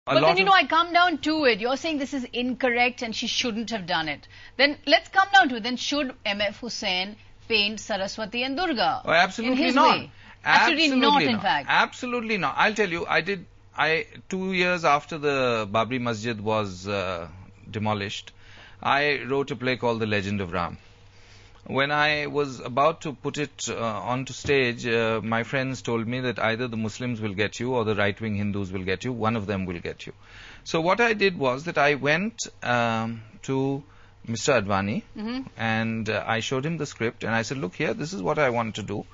But then, I come down to it. You're saying this is incorrect and she shouldn't have done it. Then let's come down to it. Then should M.F. Hussain paint Saraswati and Durga? Oh, absolutely in his not. Way? Absolutely not, in fact. Absolutely not. I'll tell you, 2 years after the Babri Masjid was demolished, I wrote a play called The Legend of Ram. When I was about to put it onto stage, my friends told me that either the Muslims will get you or the right-wing Hindus will get you. One of them will get you. So what I did was that I went to Mr. Advani and I showed him the script and I said, look here, this is what I want to do.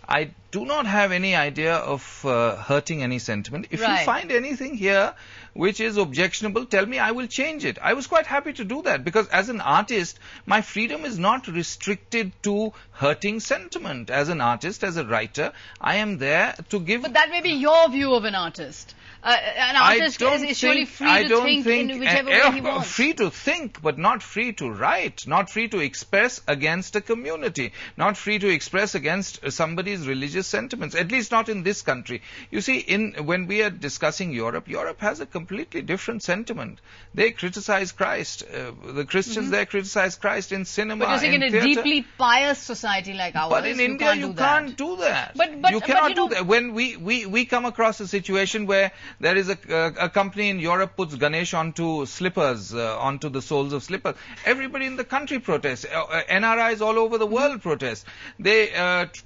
I do not have any idea of hurting any sentiment. If you find anything here which is objectionable, tell me, I will change it. I was quite happy to do that because as an artist, my freedom is not restricted to hurting sentiment. As an artist, as a writer, I am there to give... But that may be your view of an artist. An artist is surely free to think in whichever way he wants. Free to think, but not free to write, not free to express against a community, not free to express against somebody's religious sentiments, at least not in this country. You see, when we are discussing Europe, Europe has a completely different sentiment. They criticize Christ. The Christians there criticize Christ in cinema, but you're saying in a deeply pious society like ours, but in India you can't do that. You cannot do that. When we come across a situation where there is a company in Europe puts Ganesh onto slippers, onto the soles of slippers. Everybody in the country protests. NRIs all over the world protest. They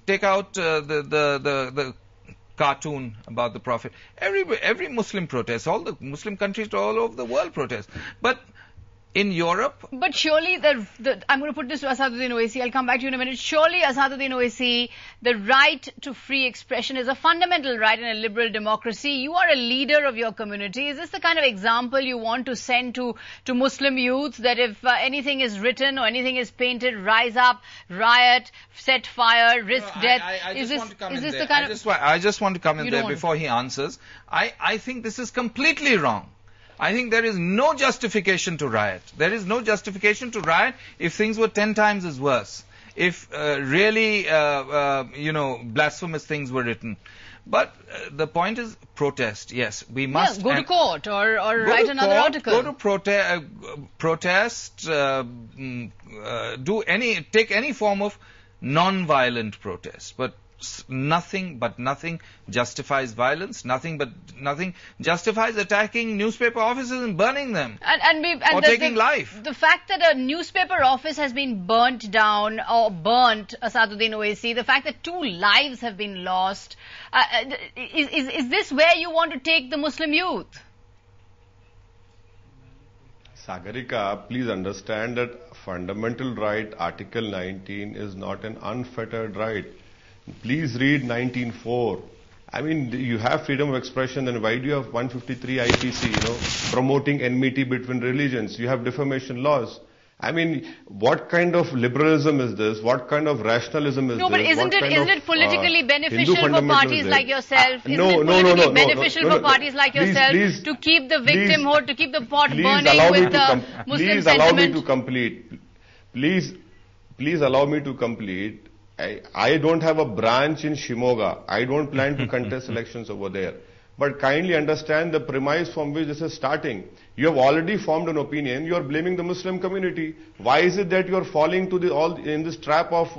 take out the cartoon about the Prophet. Every Muslim protests. All the Muslim countries all over the world protest. But in Europe... But surely, I'm going to put this to Asaduddin Owaisi, I'll come back to you in a minute. Surely, Asaduddin Owaisi, the right to free expression is a fundamental right in a liberal democracy. You are a leader of your community. Is this the kind of example you want to send to Muslim youth, that if anything is written or anything is painted, rise up, riot, set fire, risk death? I just want to come in there before he answers. I think this is completely wrong. I think there is no justification to riot. There is no justification to riot if things were 10 times as worse. If really, blasphemous things were written. But the point is protest. Yes, we must. Go to court or write another article. Go to protest. Take any form of non-violent protest. But nothing justifies violence. Nothing justifies attacking newspaper offices and burning them or taking life. The fact that a newspaper office has been burnt down or burnt, Asaduddin Owaisi, the fact that 2 lives have been lost, is this where you want to take the Muslim youth? Sagarika, please understand that fundamental right, Article 19, is not an unfettered right. Please read 19.4. I mean, you have freedom of expression, then why do you have 153 IPC, promoting enmity between religions? You have defamation laws. I mean, what kind of liberalism is this? What kind of rationalism is this? No, but isn't it politically beneficial for parties like yourself? Isn't it politically beneficial for parties like yourself to keep the victimhood, to keep the pot burning with the Muslim sentiment? Please allow me to complete. I don't have a branch in Shimoga. I don't plan to contest elections over there. But kindly understand the premise from which this is starting. You have already formed an opinion. You are blaming the Muslim community. Why is it that you are falling to in this trap of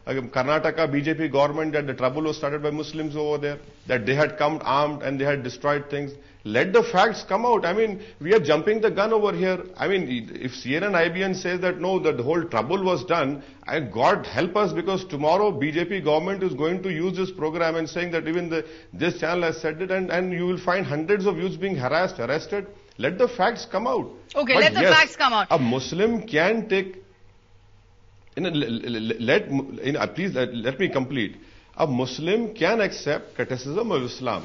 Karnataka BJP government, that the trouble was started by Muslims over there, that they had come armed and they had destroyed things? Let the facts come out. I mean, we are jumping the gun over here. I mean, if CNN IBN says that no, that the whole trouble was done, God help us, because tomorrow BJP government is going to use this program and saying that even this channel has said it, and you will find hundreds of youths being harassed, arrested. Let the facts come out. Okay, let the facts come out. A Muslim can take... please let me complete. A Muslim can accept criticism of Islam.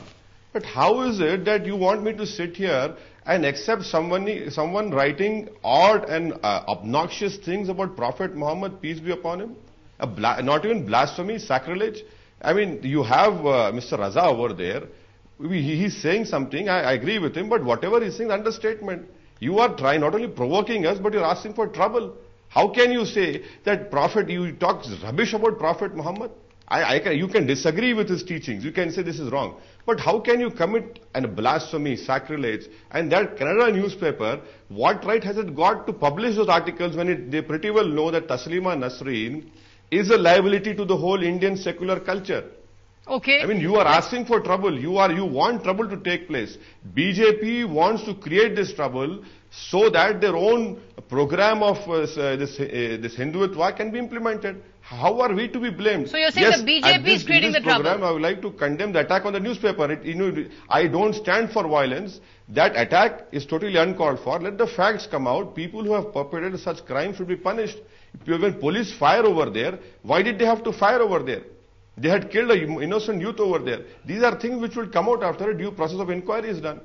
But how is it that you want me to sit here and accept someone writing odd and obnoxious things about Prophet Muhammad, peace be upon him? Not even blasphemy, sacrilege. I mean, you have Mr. Raza over there. He's saying something, I agree with him, but whatever he's saying is understatement. You are trying, not only provoking us, but you're asking for trouble. How can you say that you talk rubbish about Prophet Muhammad? You can disagree with his teachings. You can say this is wrong. But how can you commit a blasphemy, sacrilege, and that Kannada newspaper, what right has it got to publish those articles when they pretty well know that Taslima Nasreen is a liability to the whole Indian secular culture? Okay. I mean, you are asking for trouble. You want trouble to take place. BJP wants to create this trouble so that their own program of this Hindutva can be implemented. How are we to be blamed? So you're saying yes, the BJP is creating the trouble? I would like to condemn the attack on the newspaper. I don't stand for violence. That attack is totally uncalled for. Let the facts come out. People who have perpetrated such crimes should be punished. When police fire over there, why did they have to fire over there? They had killed an innocent youth over there. These are things which will come out after a due process of inquiry is done.